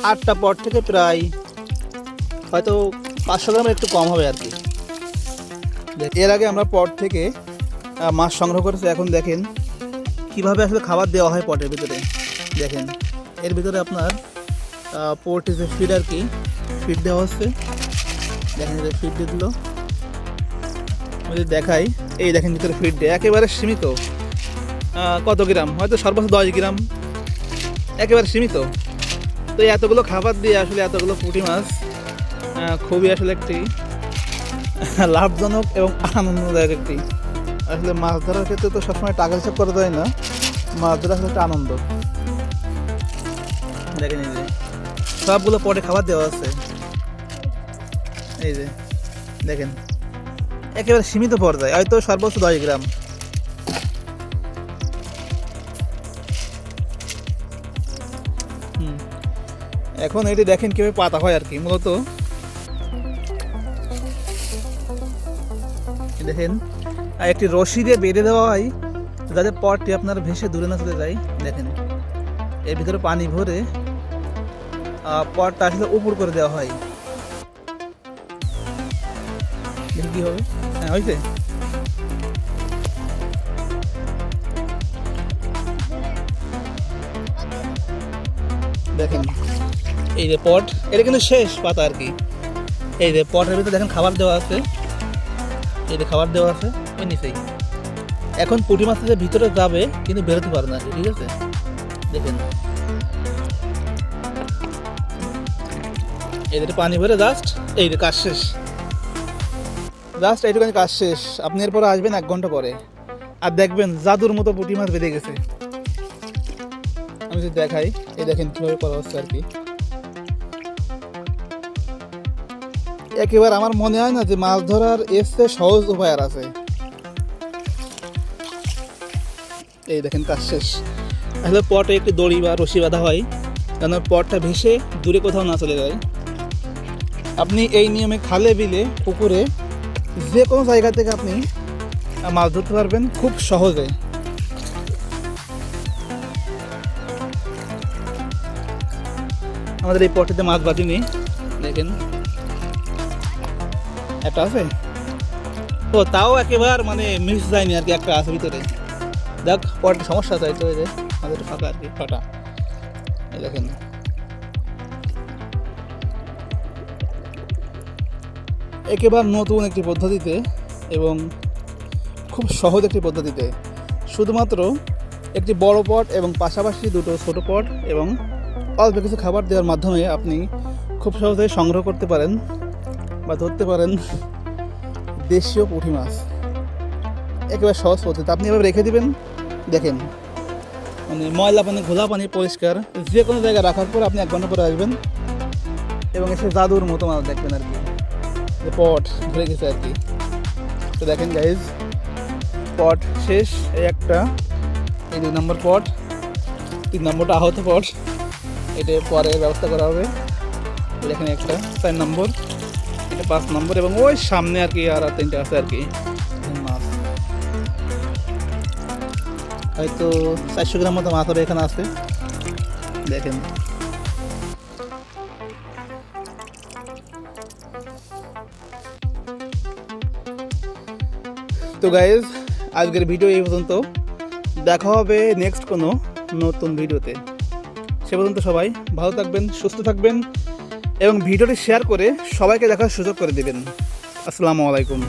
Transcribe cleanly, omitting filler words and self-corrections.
8টা পট থেকে প্রায় হয়তো 500 গ্রামের একটু কম হবে আর কি। এর আগে আমরা পট থেকে মাছ সংগ্রহ করেছি। এখন দেখেন কীভাবে আসলে খাবার দেওয়া হয় পটের ভিতরে। দেখেন এর ভিতরে আপনার পোর্ট যে ফিড আর কি, ফিড দেওয়া হচ্ছে। দেখেন এটা ফিড দিয়ে দিল, যদি দেখাই, এই দেখেন ভিতরে ফিড দেয় একেবারে সীমিত। কত গ্রাম, হয়তো সর্বোচ্চ 10 গ্রাম, একেবারে সীমিত। তো এতগুলো খাবার দিয়ে আসলে এতগুলো পুঁটি মাছ খুবই আসলে একটি লাভজনক এবং আনন্দদায়ক একটি, আসলে মাছ ধরার ক্ষেত্রে তো সবসময় টাকা হিসাব করা যায় না, মাছ ধরা আসলে একটা আনন্দ। দেখেন এই যে সবগুলো পটে খাবার দেওয়া আছে, এই যে দেখেন একেবারে সীমিত পর্যায়ে, হয়তো সর্বোচ্চ 10 গ্রাম। এখন এটি দেখেন কীভাবে পাতা হয় আর কি। মূলত দেখেন একটি রশি দিয়ে বেঁধে দেওয়া হয় যাতে পটটি আপনার ভেসে দূরে না চলে যায়। দেখেন এর ভিতরে পানি ভরে পটটা আসলে উপর করে দেওয়া হয়। দেখি কী হবে। হ্যাঁ হয়েছে। দেখেন এই যে পট, এটা কিন্তু শেষ পাতা আর কি। এই যে পটের ভিতরে দেখেন খাবার দেওয়া আছে, এই যে খাবার দেওয়া আছে ওই নিচেই। এখন পুঁটি মাছটা ভিতরে যাবে কিন্তু বেরোতে পারে না, ঠিক আছে। দেখেন এই যে পানি ভরে জাস্ট এই যে কাজ শেষ, জাস্ট এইটুখানি কাজ শেষ। আপনি এরপরে আসবেন 1 ঘন্টা পরে আর দেখবেন জাদুর মতো পুঁটি মাছ বেঁধে গেছে। আমি যদি দেখাই, এই দেখেন কীভাবে করা হচ্ছে আর কি। একেবারে আমার মনে হয় না যে মাছ ধরার এর চেয়ে সহজ উপায় আর আছে। এই দেখেন কাজ শেষ। আসলে পটে একটি দড়ি বা রশি বাঁধা হয় যেন পটটা ভেসে দূরে কোথাও না চলে যায়। আপনি এই নিয়মে খালে বিলে পুকুরে যে কোনো জায়গা থেকে আপনি মাছ ধরতে পারবেন খুব সহজে। আমাদের এই পটেতে মাছ বাঁধিনি, দেখেন একটা আছে তো, তাও একেবারে মানে মিস যায়নি আর কি, একটা আছে ভিতরে। দেখ পটের সমস্যা আছে তো, এই যে আমাদের ফাঁকা আর কি, ফাটা। এই দেখেন একেবারে নতুন একটি পদ্ধতিতে এবং খুব সহজ একটি পদ্ধতিতে, শুধুমাত্র একটি বড় পট এবং পাশাপাশি দুটো ছোট পট এবং অল্প কিছু খাবার দেওয়ার মাধ্যমে আপনি খুব সহজে সংগ্রহ করতে পারেন বা ধরতে পারেন দেশীয় পুঁটি মাছ। একেবারে সহজ পদ্ধতি, আপনি এভাবে রেখে দিবেন। দেখেন মানে ময়লা পানি, ঘোলা পানি পরিষ্কার যে কোনো জায়গায় রাখার পর আপনি 1 ঘন্টা পরে আসবেন এবং এসে জাদুর মতো মাছ দেখবেন আর কি, যে পট ধরে গেছে আর কি। তো দেখেন গাইজ পট শেষ, এই একটা, এই 2 নম্বর পট, 3 নম্বরটা আহত পট, এটা পরে ব্যবস্থা করা হবে। দেখেন একটা 4 নম্বর, এটা 5 নম্বর এবং ওই সামনে আর কি আর 3টা আছে আর কি মাছ। হয়তো 400 গ্রাম মতো মাছ হবে এখানে আছে। দেখেন তো গাইজ আজকের ভিডিও এই পর্যন্ত, দেখা হবে নেক্সট কোনো নতুন ভিডিওতে। সে পর্যন্ত সবাই ভালো থাকবেন, সুস্থ থাকবেন এবং ভিডিওটি শেয়ার করে সবাইকে দেখার সুযোগ করে দেবেন। আসসালামু আলাইকুম।